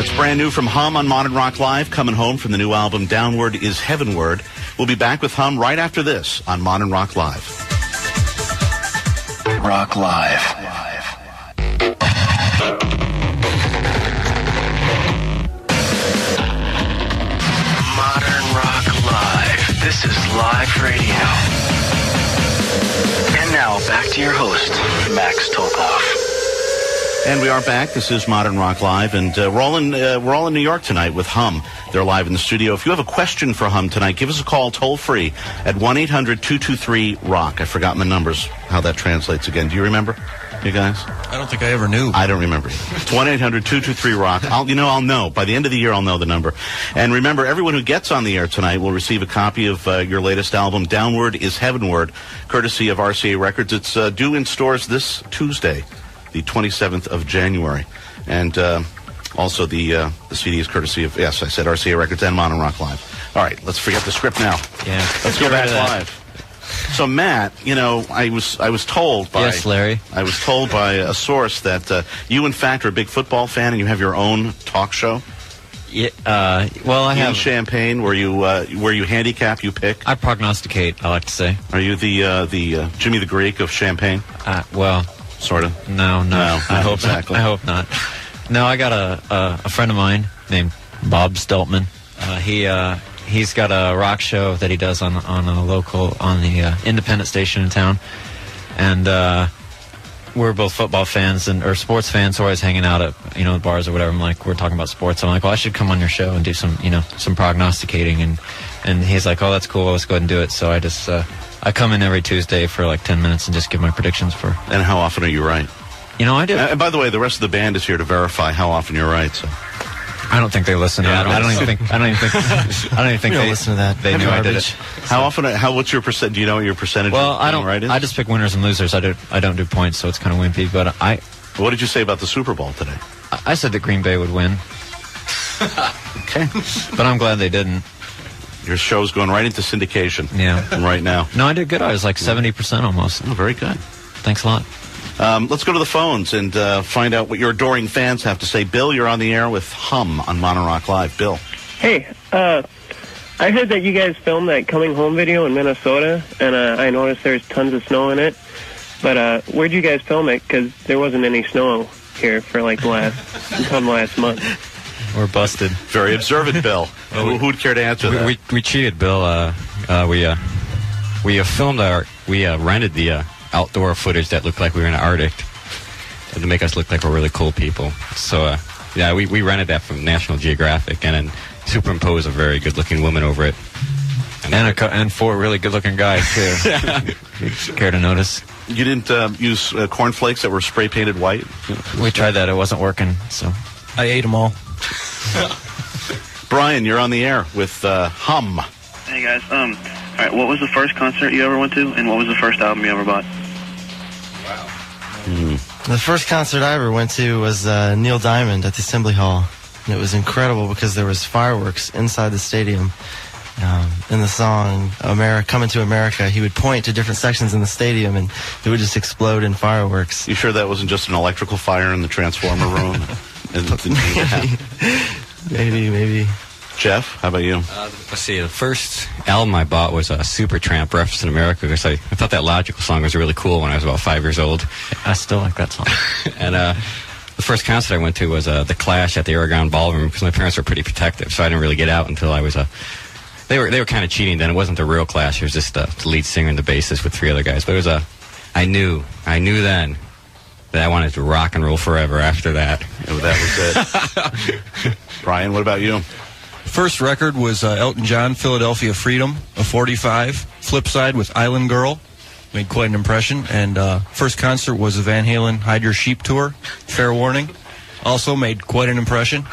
That's brand new from Hum on Modern Rock Live, coming home from the new album Downward is Heavenward. We'll be back with Hum right after this on Modern Rock Live. Rock Live. Modern Rock Live. This is live radio. And now, back to your host, Max Tolkoff. And we are back. This is Modern Rock Live, and we're all in New York tonight with Hum. They're live in the studio. If you have a question for Hum tonight, give us a call toll free at 1-800-223-ROCK. I've forgotten the numbers, how that translates again. Do you remember, you guys? I don't think I ever knew. I don't remember. It's 1-800-223-ROCK. I'll know. By the end of the year, I'll know the number. And remember, everyone who gets on the air tonight will receive a copy of your latest album, Downward is Heavenward, courtesy of RCA Records. It's due in stores this Tuesday, the 27th of January. And also the CD is courtesy of, yes, I said RCA Records and Modern Rock Live. All right, let's forget the script now. Yeah. Let's go back live. So, Matt, I was told by... Yes, Larry. I was told by a source that you, in fact, are a big football fan and you have your own talk show. Yeah, well, I have... In Champaign, where you handicap, you pick? I prognosticate, I like to say. Are you the Jimmy the Greek of Champaign? Well... Sort of. No. I hope exactly. I hope not. No, I got a friend of mine named Bob Steltman. He's got a rock show that he does on the independent station in town, and we're both football fans or sports fans. So we're always hanging out at bars or whatever. I'm like, we're talking about sports. I'm like, well, I should come on your show and do some prognosticating, and he's like, oh, that's cool. Let's go ahead and do it. So I just I come in every Tuesday for like 10 minutes and just give my predictions for. And how often are you right? I do. And by the way, the rest of the band is here to verify how often you're right. So. I don't think they listen to that. I don't even think they listen to that. They knew I did it. How often? What's your percent? Do you know what your percentage? Well, I don't. Right is? I just pick winners and losers. I don't do points, so it's kind of wimpy. But What did you say about the Super Bowl today? I said that Green Bay would win. Okay. But I'm glad they didn't. Your show's going right into syndication. Yeah. Right now. No, I did good. I was like 70% almost. Oh, very good. Thanks a lot. Let's go to the phones and find out what your adoring fans have to say. Bill, you're on the air with Hum on Modern Rock Live. Bill. Hey, I heard that you guys filmed that Coming Home video in Minnesota, and I noticed there's tons of snow in it. But where'd you guys film it? Because there wasn't any snow here for like until last month. We're busted. Very observant, Bill. Who'd care to answer that? We cheated, Bill. We rented the outdoor footage that looked like we were in the Arctic to make us look like we're really cool people. So, we rented that from National Geographic and then superimposed a very good-looking woman over it. And four really good-looking guys, too. Care to notice? You didn't use cornflakes that were spray-painted white? We tried that. It wasn't working, so... I ate them all. Brian, you're on the air with Hum. Hey, guys. All right, what was the first concert you ever went to, and what was the first album you ever bought? Wow. The first concert I ever went to was Neil Diamond at the Assembly Hall. And it was incredible because there was fireworks inside the stadium. In the song Coming to America, he would point to different sections in the stadium and it would just explode in fireworks. You sure that wasn't just an electrical fire in the transformer room? Maybe. Jeff, how about you? Let's see, the first album I bought was Supertramp, Breakfast in America, because I thought that Logical song was really cool when I was about 5 years old. I still like that song. And the first concert I went to was The Clash at the Aragon Ballroom, because my parents were pretty protective, so I didn't really get out until I was They were kind of cheating then. It wasn't the real Clash. It was just the lead singer and the bassist with three other guys. But it was I knew then that I wanted to rock and roll forever after that. Oh, that was it. Brian, what about you? First record was Elton John, Philadelphia Freedom, a 45. Flip side with Island Girl. Made quite an impression. And first concert was the Van Halen Hide Your Sheep tour, Fair Warning. Also made quite an impression.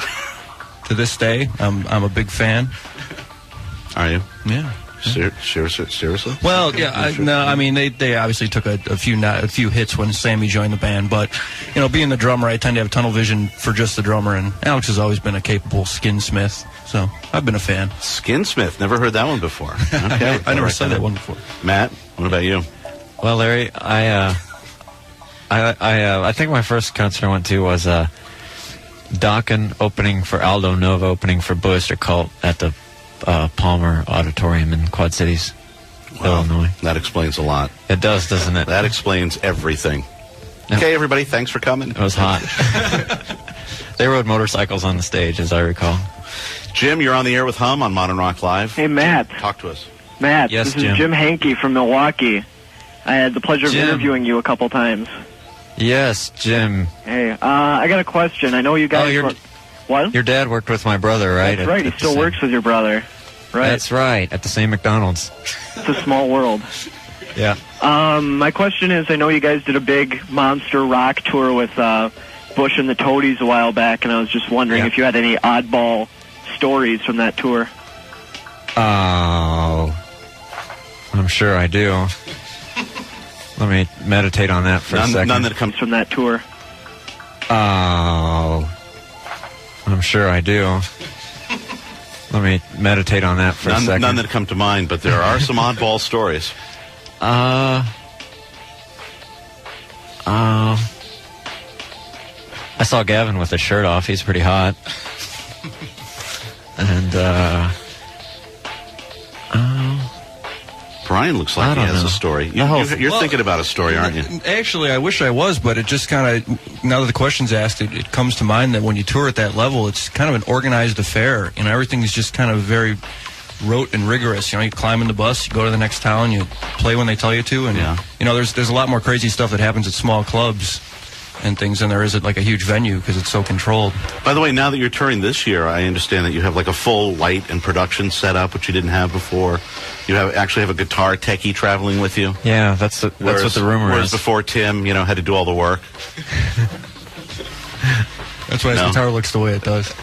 To this day, I'm a big fan. Are you? Yeah. Seriously? Well, yeah. They obviously took a few hits when Sammy joined the band, but being the drummer, I tend to have tunnel vision for just the drummer, and Alex has always been a capable skinsmith, so I've been a fan. Skinsmith, never heard that one before. Okay, I never said that one before. Matt, what about you? Well, Larry, I think my first concert I went to was Dokken opening for Aldo Nova, opening for Ballistic Cult at the Palmer Auditorium in Quad Cities, Illinois. That explains a lot. It does, doesn't it? That explains everything. Yep. Okay, everybody, thanks for coming. It was hot. They rode motorcycles on the stage, as I recall. Jim, you're on the air with Hum on Modern Rock Live. Hey, Matt. Talk to us. Matt, Yes, this Jim. is Jim Hankey from Milwaukee. I had the pleasure of Jim. interviewing you a couple times. Yes, Jim. Hey, I got a question. I know you guys... Oh, what? Your dad worked with my brother, right? That's right. He still works with your brother. Right. That's right, at the same McDonald's. It's a small world. Yeah. My question is, I know you guys did a big monster rock tour with Bush and the Toadies a while back, and I was just wondering if you had any oddball stories from that tour. Oh, I'm sure I do. Let me meditate on that for a second. None that comes from that tour. Oh, I'm sure I do. Let me meditate on that for a second. None that come to mind, but there are some oddball stories. I saw Gavin with his shirt off. He's pretty hot. And, Brian looks like he has a story. You're thinking about a story, aren't you? Actually, I wish I was, but it just kind of, now that the question's asked, it comes to mind that when you tour at that level, it's kind of an organized affair. You know, everything is just kind of very rote and rigorous. You know, you climb in the bus, you go to the next town, you play when they tell you to, and you know, there's a lot more crazy stuff that happens at small clubs and things than there is at like a huge venue because it's so controlled. By the way, now that you're touring this year, I understand that you have like a full light and production setup, which you didn't have before. You actually have a guitar techie traveling with you. Yeah, that's what the rumor whereas is. before Tim, had to do all the work. That's why his guitar looks the way it does.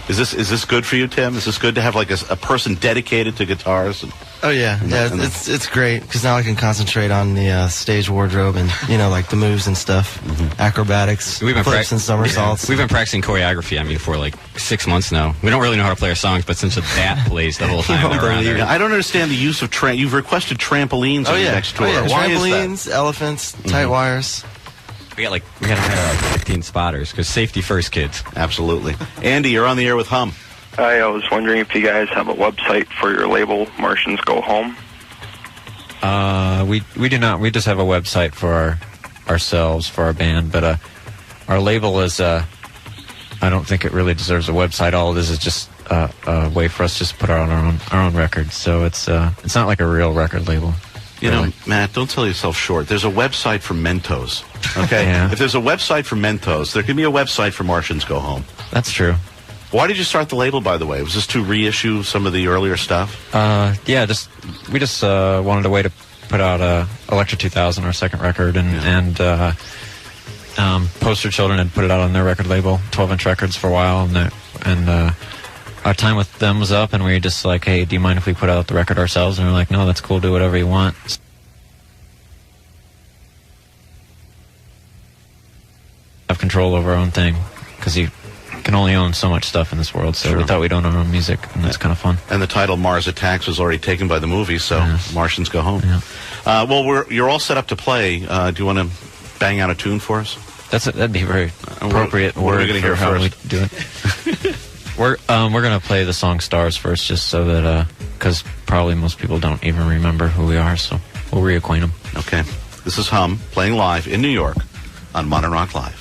Is this good for you, Tim? Is this good to have like a person dedicated to guitars? Oh yeah, it's great because now I can concentrate on the stage wardrobe and like the moves and stuff, acrobatics, flips and somersaults. We've been practicing choreography. For like 6 months now. We don't really know how to play our songs, but since that plays the whole time around there. I don't understand the use of you've requested trampolines on the next tour. Why trampolines, is that? elephants, tight wires. We had 15 spotters because safety first, kids. Absolutely. Andy, you're on the air with Hum. I was wondering if you guys have a website for your label, Martians Go Home. We do not. We just have a website for ourselves, for our band, but our label is. I don't think it really deserves a website. All it is just a way for us just to put out our own records. So it's not like a real record label. You know, Matt, don't sell yourself short. There's a website for Mentos. Okay? Yeah. If there's a website for Mentos, there can be a website for Martians Go Home. That's true. Why did you start the label, by the way? Was this to reissue some of the earlier stuff? Yeah, we just wanted a way to put out Electra 2000, our second record, and Poster Children had put it out on their record label, 12-inch records, for a while, and our time with them was up, and we were just like, hey, do you mind if we put out the record ourselves? And we were like, no, that's cool, do whatever you want. Have control over our own thing, because you can only own so much stuff in this world, so we thought we'd own our own music, and that's kind of fun. And the title Mars Attacks was already taken by the movie, so Martians Go Home. Yeah. Well, you're all set up to play. Do you want to bang out a tune for us? That'd be a very appropriate what are we word gonna for hear how we first? do it. We're gonna play the song "Stars" first, just so that because probably most people don't even remember who we are, so we'll reacquaint them. Okay. This is Hum playing live in New York on Modern Rock Live.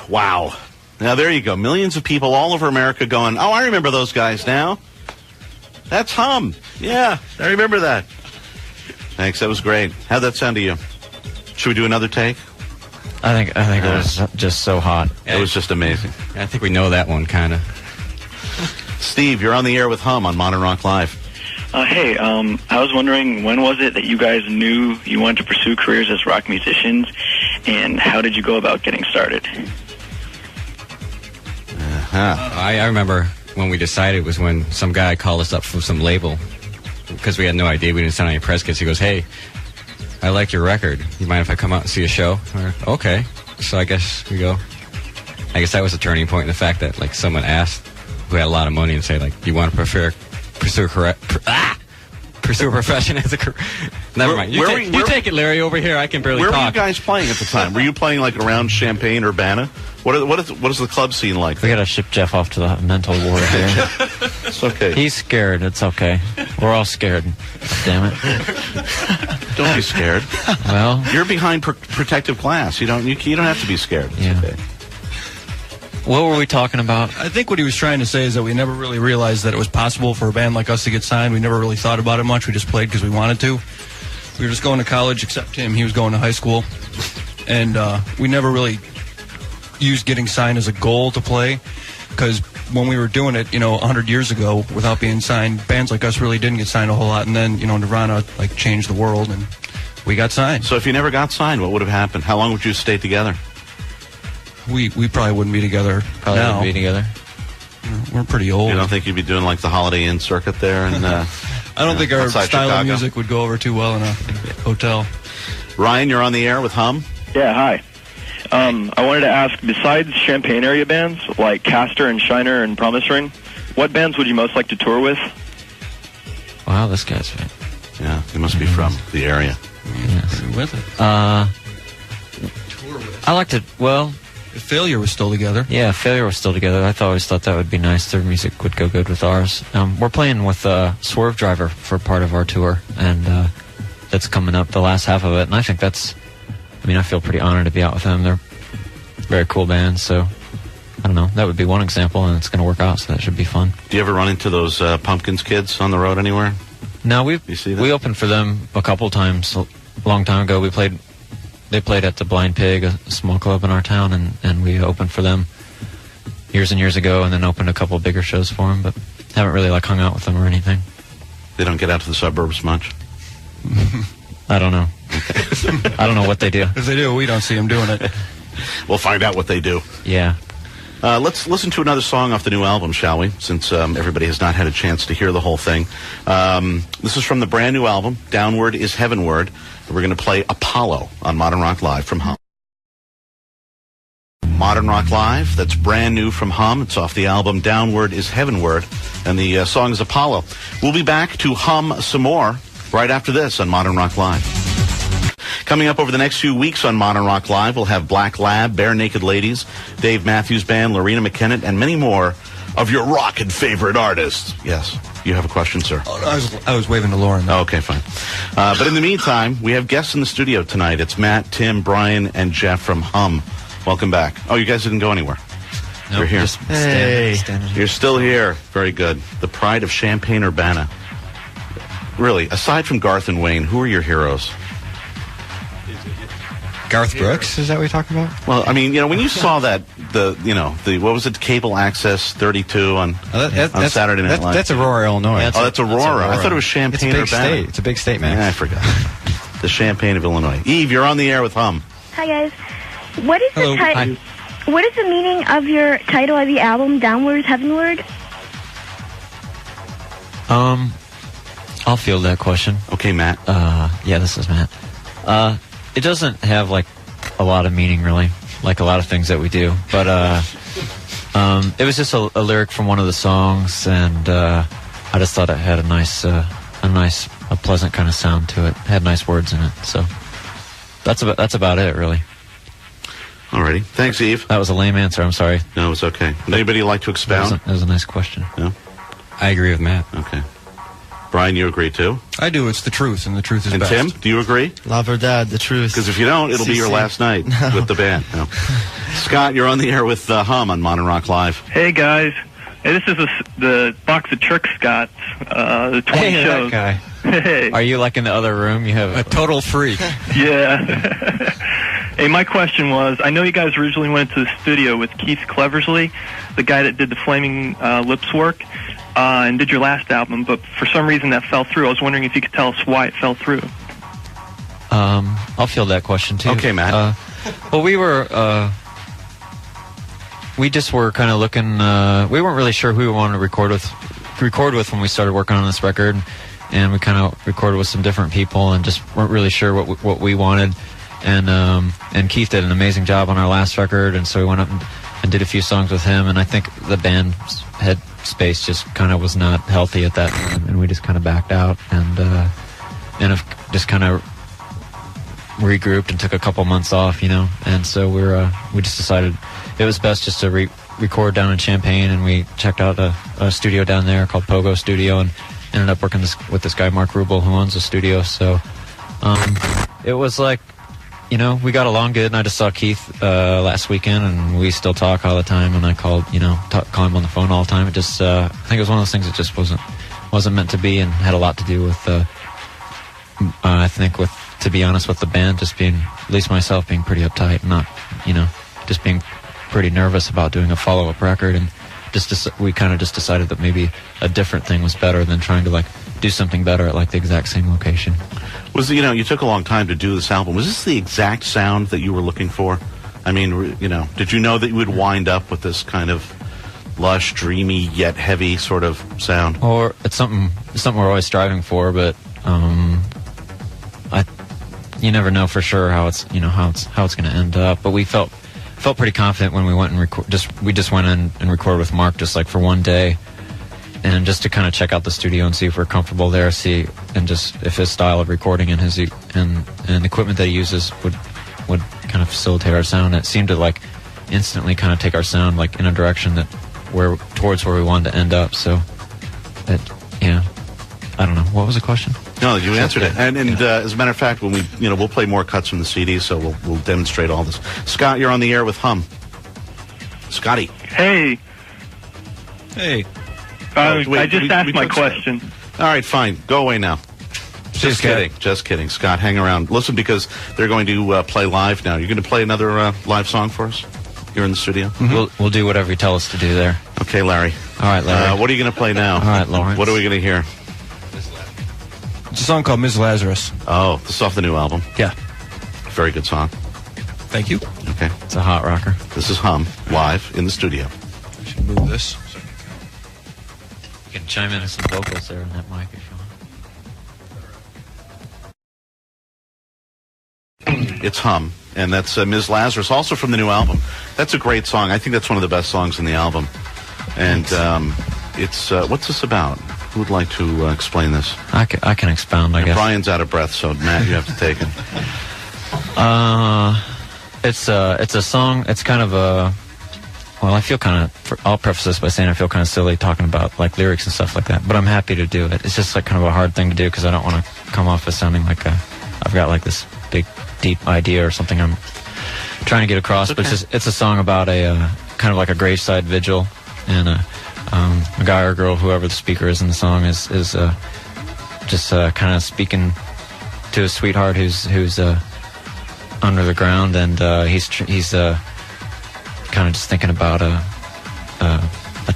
Wow. Now there you go. Millions of people all over America going, oh, I remember those guys now. That's Hum. Yeah, I remember that. Thanks. That was great. How'd that sound to you? Should we do another take? I think it was just so hot. It was just amazing. I think we know that one, kind of. Steve, you're on the air with Hum on Modern Rock Live. Hey, I was wondering, when was it that you guys knew you wanted to pursue careers as rock musicians, and how did you go about getting started? I remember when we decided was when some guy called us up from some label because we had no idea. We didn't send any press kits. He goes, hey, I like your record. You mind if I come out and see a show? We're, okay. So I guess that was a turning point in the fact that like someone asked who had a lot of money and say like, do you want to pursue pursue a profession as a career. Never mind. You take it, Larry. Over here, I can barely Where talk. were you guys playing at the time? Were you playing like around Champaign, Urbana? What is the club scene like? We gotta ship Jeff off to the mental ward here. It's okay. He's scared. It's okay. We're all scared. Damn it. Don't be scared. Well, you're behind protective glass. You don't have to be scared. It's okay. What were we talking about? I think what he was trying to say is that we never really realized that it was possible for a band like us to get signed. We never really thought about it much. We just played because we wanted to. We were just going to college, except him. He was going to high school. And we never really used getting signed as a goal to play, because when we were doing it, 100 years ago, without being signed, bands like us really didn't get signed a whole lot. And then, Nirvana, changed the world, and we got signed. So if you never got signed, what would have happened? How long would you stay together? We probably wouldn't be together Probably now. wouldn't be together. We're pretty old. You don't think you'd be doing like the Holiday Inn circuit there? And I don't think our outside style Chicago? of music would go over too well in a hotel. Ryan, you're on the air with Hum. Yeah, hi. I wanted to ask, besides Champaign area bands like Castor and Shiner and Promise Ring, what bands would you most like to tour with? Wow, this guy's right. Yeah, he must be from the area. Yes. With it. I like to. Well, If Failure was still together. yeah, Failure was still together. I always thought that would be nice. Their music would go good with ours. We're playing with Swerve Driver for part of our tour, and that's coming up, the last half of it. And I think that's. I feel pretty honored to be out with them. They're a very cool band, so I don't know. That would be one example, and it's going to work out, so that should be fun. Do you ever run into those Pumpkins kids on the road anywhere? No, You see that? we opened for them a couple times a long time ago. They played at the Blind Pig, a small club in our town, and we opened for them years and years ago, and then opened a couple bigger shows for them, but haven't really hung out with them or anything. They don't get out to the suburbs much. I don't know. I don't know what they do. If they do, we don't see them doing it. We'll find out what they do. Yeah. Let's listen to another song off the new album, shall we? Since everybody has not had a chance to hear the whole thing. This is from the brand new album, Downward is Heavenward. We're going to play Apollo on Modern Rock Live from Hum. Modern Rock Live, that's brand new from Hum. It's off the album Downward is Heavenward, and the song is Apollo. We'll be back to hum some more right after this on Modern Rock Live. Coming up over the next few weeks on Modern Rock Live, we'll have Black Lab, Bare Naked Ladies, Dave Matthews Band, Lorena McKenna, and many more of your rockin' favorite artists. Yes, you have a question, sir? Oh, I was waving to Lauren. Oh, okay, fine. But in the meantime, we have guests in the studio tonight. It's Matt, Tim, Brian, and Jeff from Hum. Welcome back. Oh, you guys didn't go anywhere. Nope, You're here. just standing here. You're still here. Very good. The pride of Champaign, Urbana. Really, aside from Garth and Wayne, who are your heroes? Garth Brooks, is that what you're talking about? Well, when you saw that, what was it, Cable Access 32 on Saturday Night Live? That's Aurora, Illinois. That's Aurora. I thought it was Champaign, It's a big Urbana. state. It's a big state, man. I forgot. The Champaign of Illinois. Eve, you're on the air with Hum. Hi guys. What is Hello. the title? What is the meaning of your title of the album, Downward Heavenward? I'll field that question. Okay, Matt. Yeah, this is Matt. It doesn't have a lot of meaning, really, like a lot of things that we do. But it was just a lyric from one of the songs, and I just thought it had a nice, pleasant kind of sound to it. It had nice words in it, so that's about it, really. Alrighty. Thanks, Eve. That was a lame answer. I'm sorry. No, it's okay. Would anybody like to expound? That was a nice question. No? I agree with Matt. Okay. Brian, you agree too? I do. It's the truth, and the truth is And best. Tim, do you agree? La Verdad, the truth. Because if you don't, it'll be your CC. last night with the band. No. Scott, you're on the air with Hum on Modern Rock Live. Hey guys, hey, this is the box of trick Scots, the 20 Hey, shows. that guy. Hey, Are you in the other room? You have A total freak. yeah. Hey, my question was, I know you guys originally went into the studio with Keith Cleversley, the guy that did the Flaming Lips work, and did your last album, but for some reason that fell through. I was wondering if you could tell us why it fell through. I'll field that question too. Okay, Matt. Well, we just were kind of looking. We weren't really sure who we wanted to record with when we started working on this record, and we kind of recorded with some different people, and just weren't really sure what we wanted. And Keith did an amazing job on our last record, and so we went up and did a few songs with him, and I think the band had space just kind of was not healthy at that time, and we just kind of backed out and have just kind of regrouped and took a couple months off, and so we just decided it was best just to record down in Champaign, and we checked out a studio down there called Pogo Studio and ended up working with this guy Mark Rubel, who owns the studio. So it was like, we got along good, and I just saw Keith last weekend, and we still talk all the time, and I called, call him on the phone all the time. It just I think it was one of those things that just wasn't meant to be, and had a lot to do with I think to be honest, with the band just being, at least myself, being pretty uptight, not, just being pretty nervous about doing a follow-up record, and we kind of just decided that maybe a different thing was better than trying to do something better at the exact same location. You took a long time to do this album. Was this the exact sound that you were looking for? I mean, did you know that you would wind up with this kind of lush, dreamy, yet heavy sort of sound? Or it's something we're always striving for, but you never know for sure how it's going to end up. But we felt pretty confident when we went and we just went in and recorded with Mark just for one day, and just to kind of check out the studio and see if we're comfortable there, and just if his style of recording and his and equipment that he uses would kind of facilitate our sound. It seemed to instantly kind of take our sound in a direction towards where we wanted to end up. So I don't know, what was the question? No, you answered it. And as a matter of fact, when we'll play more cuts from the CD, so we'll demonstrate all this. Scott, you're on the air with Hum. Scotty. Hey. I just asked my question. All right, fine. Go away now. Just kidding. Scott, hang around. Listen, because they're going to play live now. You're going to play another live song for us? You're in the studio? Mm-hmm. We'll do whatever you tell us to do there. Okay, Larry. All right, Larry. What are you going to play now? All right, Lawrence. What are we going to hear? It's a song called Ms. Lazarus. Oh, this is off the new album? Yeah. Very good song. Thank you. Okay. It's a hot rocker. This is Hum, live in the studio. I should move this. You can chime in with some vocals there on that mic if you want. It's Hum, and that's Ms. Lazarus, also from the new album. That's a great song. I think that's one of the best songs in the album. And it's what's this about? Who would like to explain this? I can expound, I guess. Brian's out of breath, so Matt, you have to take it. It's a song. It's kind of a. Well, I feel kind of. I'll preface this by saying I feel kind of silly talking about lyrics and stuff like that, but I'm happy to do it. It's just kind of a hard thing to do because I don't want to come off as sounding like I've got this big, deep idea or something I'm trying to get across. Okay. But it's a song about a kind of a graveside vigil, and a guy or girl, whoever the speaker is in the song, is just kind of speaking to his sweetheart who's under the ground, and he's kind of just thinking about a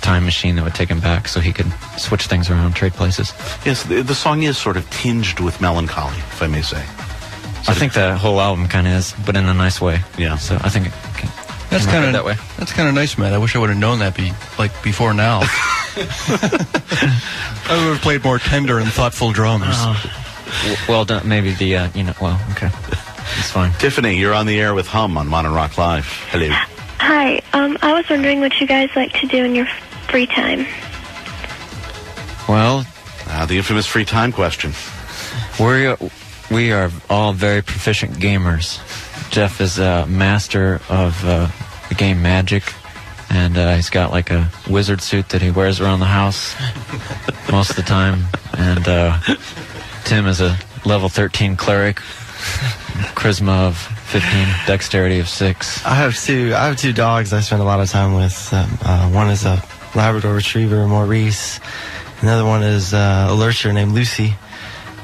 time machine that would take him back so he could switch things around, trade places. Yes, the song is sort of tinged with melancholy, if I may say. I think the whole album kind of is, but in a nice way. Yeah. So I think that's kind of that way. That's kind of nice, Matt. I wish I would have known that before now. I would have played more tender and thoughtful drums. Well done. Maybe well, okay. It's fine. Tiffany, you're on the air with Hum on Modern Rock Live. Hello. Hi. I was wondering what you guys like to do in your free time. Well, the infamous free time question. We are all very proficient gamers. Jeff is a master of the game Magic, and he's got a wizard suit that he wears around the house most of the time. And Tim is a level 13 cleric, charisma of 15, dexterity of 6. I have two dogs I spend a lot of time with. One is a Labrador Retriever, Maurice. Another one is a lurcher named Lucy.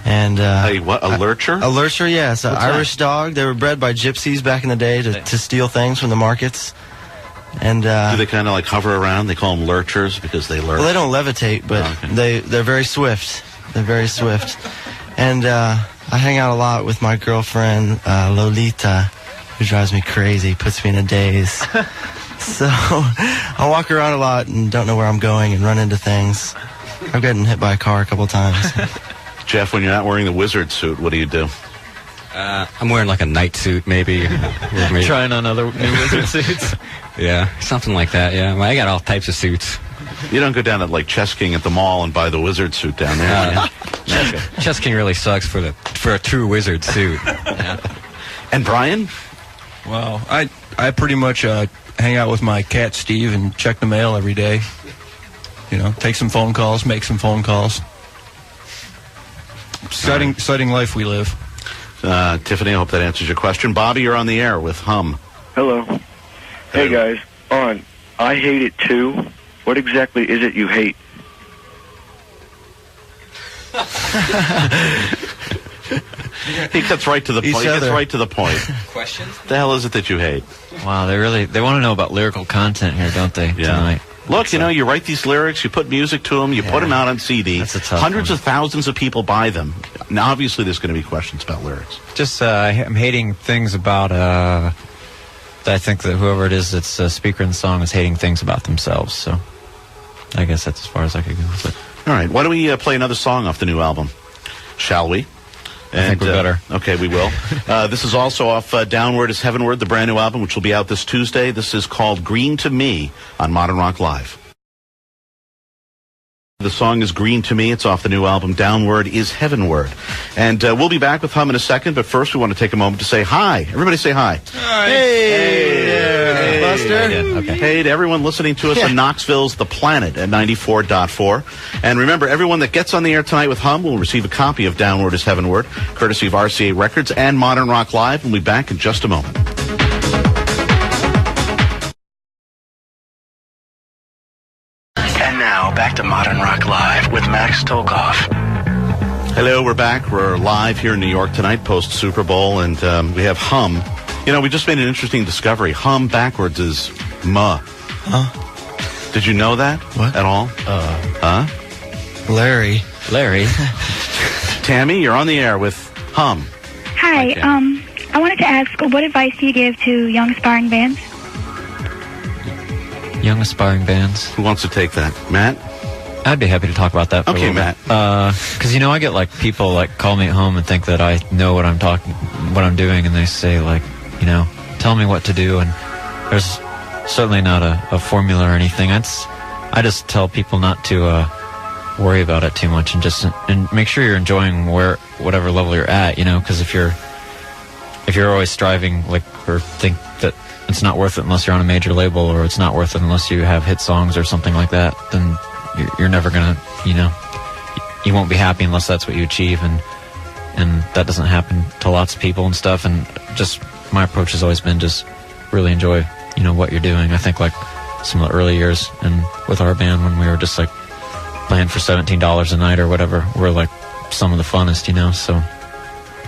And what, a lurcher? A lurcher, yeah. It's an Irish dog. They were bred by gypsies back in the day to steal things from the markets. And do they kind of hover around? They call them lurchers because they lurch. Well, they don't levitate, but they're very swift. They're very swift. And I hang out a lot with my girlfriend Lolita, who drives me crazy, puts me in a daze. So I walk around a lot and don't know where I'm going and run into things. I've gotten hit by a car a couple times. Jeff, when you're not wearing the wizard suit, what do you do? I'm wearing like a night suit, maybe. Trying on other new wizard suits. Yeah, something like that. Yeah, well, I got all types of suits. You don't go down at like Chess King at the mall and buy the wizard suit down there. Chess King really sucks for a true wizard suit. Yeah. And Brian? Well, I pretty much hang out with my cat Steve and check the mail every day. You know, take some phone calls, make some phone calls. Exciting life we live. Tiffany, I hope that answers your question. Bobby, you're on the air with Hum. Hello. Hey, guys. I hate it, too. What exactly is it you hate? He gets right to the point. He gets right to the point. Questions? The hell is it that you hate? Wow, they want to know about lyrical content here, don't they? Yeah. Tonight. Look, you write these lyrics, you put music to them, you put them out on CD. That's a tough Hundreds one. of thousands of people buy them. Now, obviously, there's going to be questions about lyrics. Just I'm hating things about. I think that whoever it is that's a speaker in the song is hating things about themselves. So, I guess that's as far as I could go with it. All right, why don't we play another song off the new album? Shall we? I think we're better. Okay, we will. This is also off Downward is Heavenward, the brand new album, which will be out this Tuesday. This is called Green to Me on Modern Rock Live. The song is Green to Me. It's off the new album, Downward is Heavenward. And we'll be back with Hum in a second, but first we want to take a moment to say hi. Everybody say hi. Hi. Hey, Buster. Okay. Hey to everyone listening to us on Knoxville's The Planet at 94.4. And remember, everyone that gets on the air tonight with Hum will receive a copy of Downward is Heavenward, courtesy of RCA Records and Modern Rock Live. We'll be back in just a moment. And now, back to Modern Rock Live with Max Tolkoff. Hello, we're back. We're live here in New York tonight, post-Super Bowl, and we have Hum. You know, we just made an interesting discovery. Hum backwards is muh. Huh? Did you know that? What? At all? Larry. Tammy, you're on the air with Hum. Hi. I wanted to ask, what advice do you give to young aspiring bands? Young aspiring bands. Who wants to take that? Matt? I'd be happy to talk about that for a Okay, little Matt. Because I get like people like call me at home and think that I know what I'm doing, and they say like, tell me what to do, and there's certainly not a formula or anything. I just tell people not to worry about it too much, and make sure you're enjoying whatever level you're at, because if you're always striving or think that it's not worth it unless you're on a major label, or it's not worth it unless you have hit songs or something like that, then you're never gonna, you won't be happy unless that's what you achieve, and that doesn't happen to lots of people and stuff. And just my approach has always been just really enjoy, what you're doing. I think like some of the early years and with our band when we were just like playing for $17 a night or whatever, we're like some of the funnest,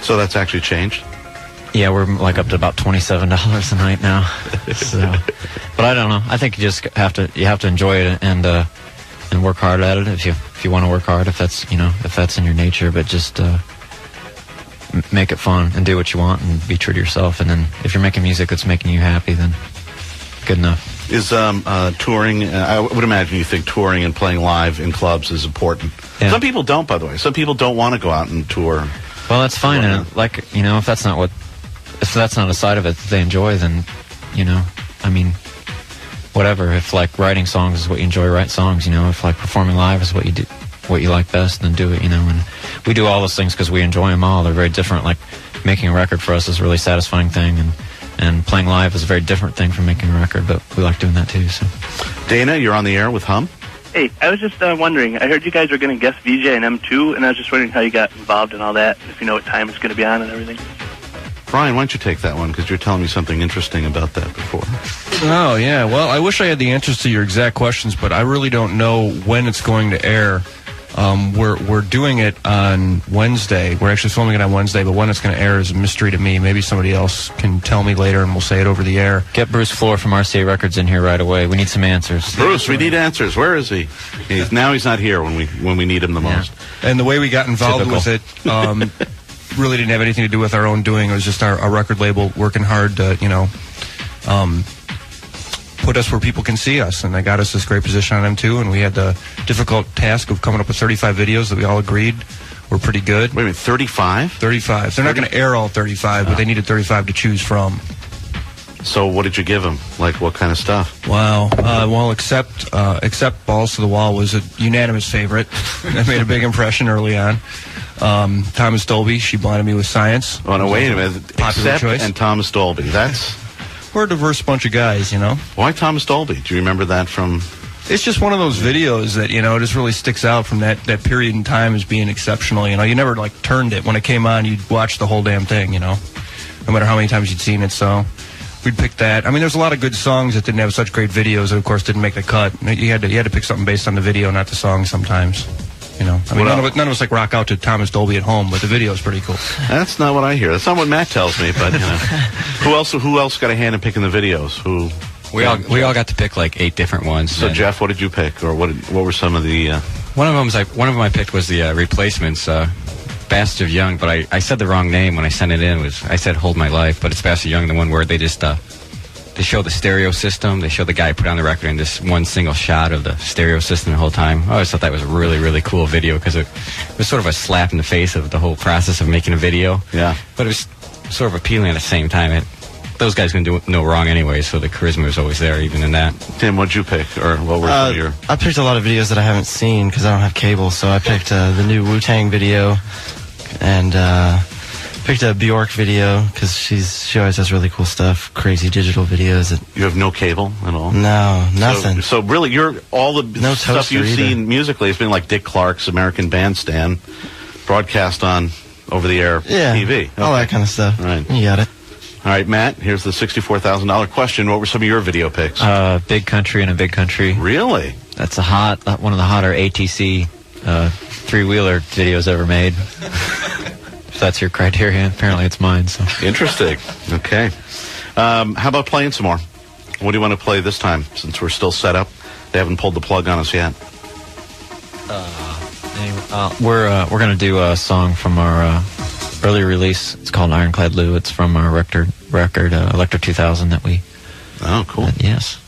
So that's actually changed? Yeah, we're like up to about $27 a night now. But I don't know. I think you just have to enjoy it and work hard at it if you want to work hard, if that's in your nature. But just make it fun and do what you want and be true to yourself. And then if you're making music that's making you happy, then good enough. Is touring? I would imagine you think touring and playing live in clubs is important. Yeah. Some people don't, by the way. Some people don't want to go out and tour. Well, that's fine. And if that's not a side of it that they enjoy, then, whatever. If like writing songs is what you enjoy, write songs. If like performing live is what you do, what you like best, then do it. And we do all those things because we enjoy them all. They're very different. Like making a record for us is a really satisfying thing, and playing live is a very different thing from making a record. But we like doing that too. So, Dana, you're on the air with Hum. Hey, I was just wondering, I heard you guys were going to guest VJ in M2, and I was just wondering how you got involved in all that, if you know what time it's going to be on and everything. Brian, why don't you take that one, because you're telling me something interesting about that before. Oh, yeah. Well, I wish I had the answers to your exact questions, but I really don't know when it's going to air. We're doing it on Wednesday. We're actually filming it on Wednesday, but when it's going to air is a mystery to me. Maybe somebody else can tell me later, and we'll say it over the air. Get Bruce Floor from RCA Records in here right away. We need some answers. Bruce, we need answers. Where is he? He's not here when we need him the most. And the way we got involved with it really didn't have anything to do with our own doing. It was just our record label working hard to, put us where people can see us, and they got us this great position on M2, and we had the difficult task of coming up with 35 videos that we all agreed were pretty good. Wait a minute, 35? 35. They're not going to air all 35, but they needed 35 to choose from. So what did you give them? Like, what kind of stuff? Wow. Well, except Balls to the Wall was a unanimous favorite. That made a big impression early on. Thomas Dolby, She Blinded Me with Science. Oh, no, wait a minute. Popular Except choice. and Thomas Dolby. We're a diverse bunch of guys, you know. Why Thomas Dolby? Do you remember that from... It's just one of those videos that, you know, just really sticks out from that period in time as being exceptional. You know, you never, like, turned it. When it came on, you'd watch the whole damn thing, you know, no matter how many times you'd seen it. So we'd pick that. I mean, there's a lot of good songs that didn't have such great videos that, of course, didn't make the cut. You had to pick something based on the video, not the song sometimes. You know, I mean, none of us like rock out to Thomas Dolby at home, but the video is pretty cool. That's not what I hear. That's not what Matt tells me, but, you know. Who else got a hand in picking the videos? We all got to pick like 8 different ones. So Jeff, what did you pick, or what were some of the? One of them I picked was the Replacements, Bastard of Young, but I said the wrong name when I sent it in. I said Hold My Life, but it's Bastard of Young, the one where they just they show the stereo system. They show the guy put on the record in this one single shot of the stereo system the whole time. I always thought that was a really, really cool video because it was sort of a slap in the face of the whole process of making a video. Yeah. But it was sort of appealing at the same time. Those guys can do no wrong anyway, so the charisma is always there, even in that. Tim, what'd you pick, or what were some of your? I picked a lot of videos that I haven't seen because I don't have cable. So I picked the new Wu-Tang video, and picked a Bjork video because she always has really cool stuff, crazy digital videos. You have no cable at all? No, nothing. So really, all the stuff you've seen musically has been like Dick Clark's American Bandstand, broadcast on over-the-air TV. Okay. All that kind of stuff. Right. You got it. All right, Matt, here's the $64,000 question. What were some of your video picks? Big Country and a Big Country. Really? That's one of the hotter ATC three-wheeler videos ever made. If that's your criteria, apparently it's mine. So interesting. Okay. How about playing some more? What do you want to play this time, since we're still set up? They haven't pulled the plug on us yet. We're going to do a song from our early release. It's called Ironclad Lou. It's from our record Electra 2000 that we... Oh, cool. Yes.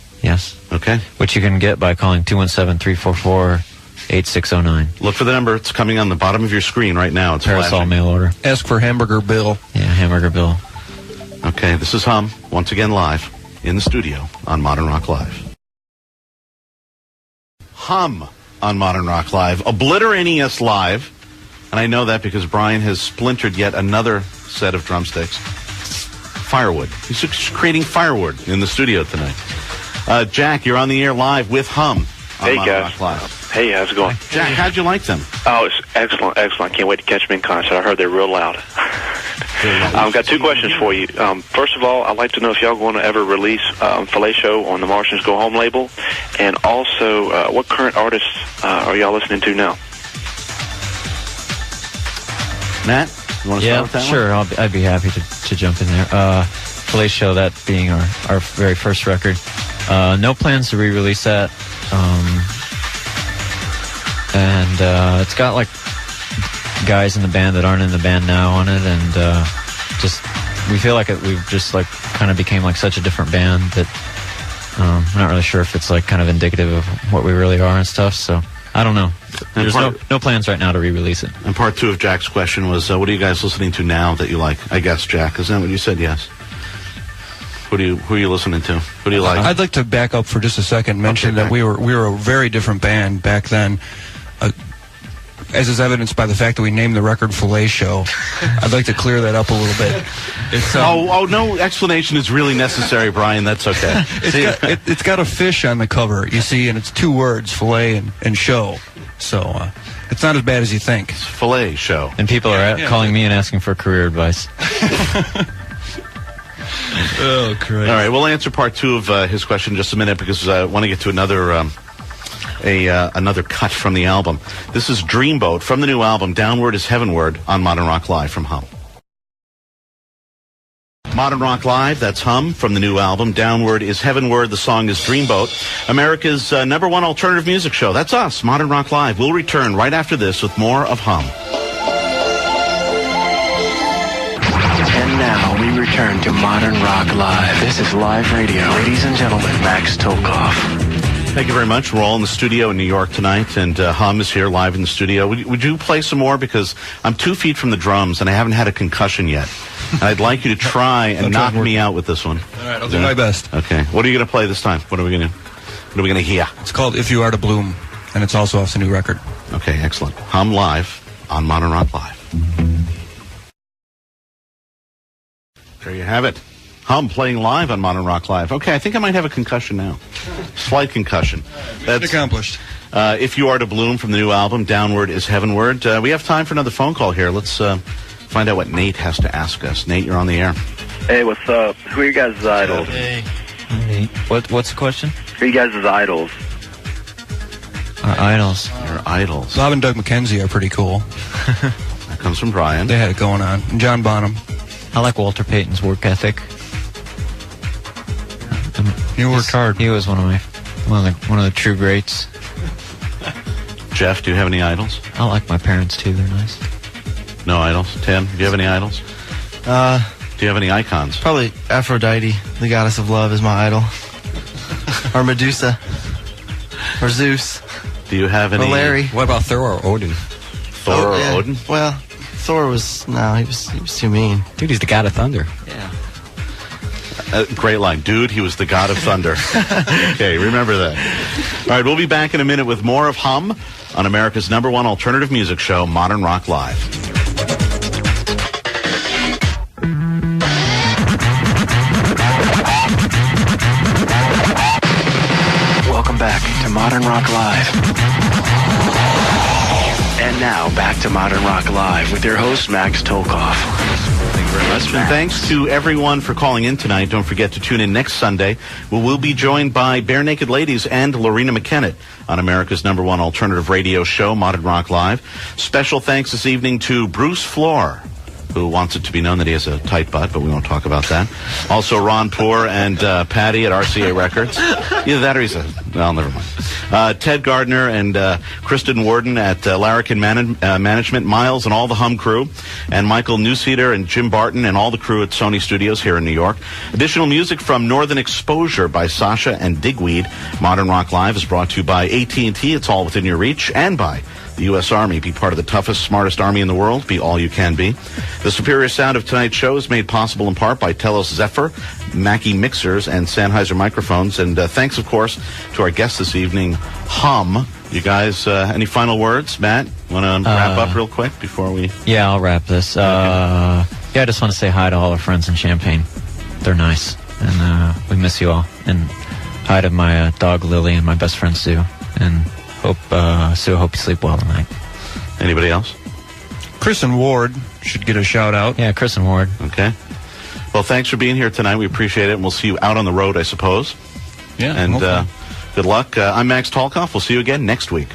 Okay. Which you can get by calling 217-344-8609. Look for the number. It's coming on the bottom of your screen right now. It's Parasol flashing. mail order. Ask for Hamburger Bill. Yeah, Hamburger Bill. Okay, this is Hum, once again live in the studio on Modern Rock Live. Hum on Modern Rock Live, obliterating us live. And I know that because Brian has splintered yet another set of drumsticks. Firewood. He's creating firewood in the studio tonight. Jack, you're on the air live with Hum on Hey, Modern guys. Rock Live. Hey, how's it going? Jack, how'd you like them? Oh, it's excellent. Can't wait to catch them in concert. I heard they're real loud. I've got 2 questions for you. First of all, I'd like to know if y'all going to ever release Filet Show on the Martians Go Home label, and also what current artists are y'all listening to now? Matt, you want to start with that sure. one? I'd be happy to jump in there. Filet Show, that being our very first record. No plans to re-release that. And it's got like guys in the band that aren't in the band now on it, and we feel like we've just like kind of became like such a different band that I'm not really sure if it's like kind of indicative of what we really are and stuff. So I don't know. There's no plans right now to re-release it. And part 2 of Jack's question was, what are you guys listening to now that you like? I guess, Jack, isn't that what you said? Yes. Who are you listening to? Who do you like? I'd like to back up for just a second. Mention that we were a very different band back then. As is evidenced by the fact that we named the record Filet Show. I'd like to clear that up a little bit. It's, no explanation is really necessary, Brian. That's okay. It's got a fish on the cover, you see, and it's 2 words, filet and show. So it's not as bad as you think. It's Filet Show. And people are calling me and asking for career advice. Oh, Christ. All right, we'll answer part 2 of his question in just a minute because I want to get to another cut from the album. This is Dreamboat from the new album Downward is Heavenward on Modern Rock Live from Hum. Modern Rock Live, that's Hum from the new album Downward is Heavenward. The song is Dreamboat, America's #1 alternative music show. That's us, Modern Rock Live. We'll return right after this with more of Hum. And now we return to Modern Rock Live. This is live radio. Ladies and gentlemen, Max Tolkoff. Thank you very much. We're all in the studio in New York tonight, and Hum is here live in the studio. Would you play some more? Because I'm 2 feet from the drums, and I haven't had a concussion yet. And I'd like you to try and knock me out with this one. All right, I'll do my best. Okay. What are you going to play this time? What are we going to hear? It's called If You Are to Bloom, and it's also off the new record. Okay, excellent. Hum live on Modern Rock Live. There you have it. Hum playing live on Modern Rock Live. Okay, I think I might have a concussion now. Slight concussion. That's accomplished. If You Are to Bloom from the new album, Downward is Heavenward. We have time for another phone call here. Let's find out what Nate has to ask us. Nate, you're on the air. Hey, what's up? Who are you guys' idols? Hey. What's the question? Who are you guys' idols? Idols. Your idols. Bob and Doug McKenzie are pretty cool. That comes from Brian. They had it going on. And John Bonham. I like Walter Payton's work ethic. He worked hard. He was one of the true greats. Jeff, do you have any idols? I like my parents too. They're nice. No idols. Tim, do you have any idols? Do you have any icons? Probably Aphrodite, the goddess of love, is my idol. Or Medusa. Or Zeus. Do you have any? Or Larry. What about Thor or Odin? Thor or yeah. Odin? Well, Thor was he was too mean. Dude, he's the god of thunder. Yeah. Great line. Dude, he was the god of thunder. Okay, remember that. All right, we'll be back in a minute with more of Hum on America's #1 alternative music show, Modern Rock Live. Welcome back to Modern Rock Live. And now, back to Modern Rock Live with your host, Max Tolkoff. Thank you very much. And thanks to everyone for calling in tonight. Don't forget to tune in next Sunday. We'll be joined by Bare Naked Ladies and Lorena McKennitt on America's #1 alternative radio show, Modern Rock Live. Special thanks this evening to Bruce Floor, who wants it to be known that he has a tight butt, but we won't talk about that. Also, Ron Poor and Patty at RCA Records. Either that or he's well, never mind. Ted Gardner and Kristen Warden at Larrikin Management, Miles and all the Hum crew, and Michael Newseeder and Jim Barton and all the crew at Sony Studios here in New York. Additional music from Northern Exposure by Sasha and Digweed. Modern Rock Live is brought to you by AT&T. It's all within your reach, and by the U.S. Army. Be part of the toughest, smartest Army in the world. Be all you can be. The superior sound of tonight's show is made possible in part by Telos Zephyr, Mackie Mixers, and Sennheiser microphones. And thanks, of course, to our guest this evening, Hum. You guys, any final words? Matt, want to wrap up real quick before we... Yeah, I'll wrap this. I just want to say hi to all our friends in Champaign. They're nice. And we miss you all. And hi to my dog, Lily, and my best friend, Sue. And Sue, hope you sleep well tonight. Anybody else? Chris and Ward should get a shout out. Yeah, Chris and Ward. Okay. Well, thanks for being here tonight. We appreciate it, and we'll see you out on the road, I suppose. Yeah. And good luck. I'm Max Tolkoff. We'll see you again next week.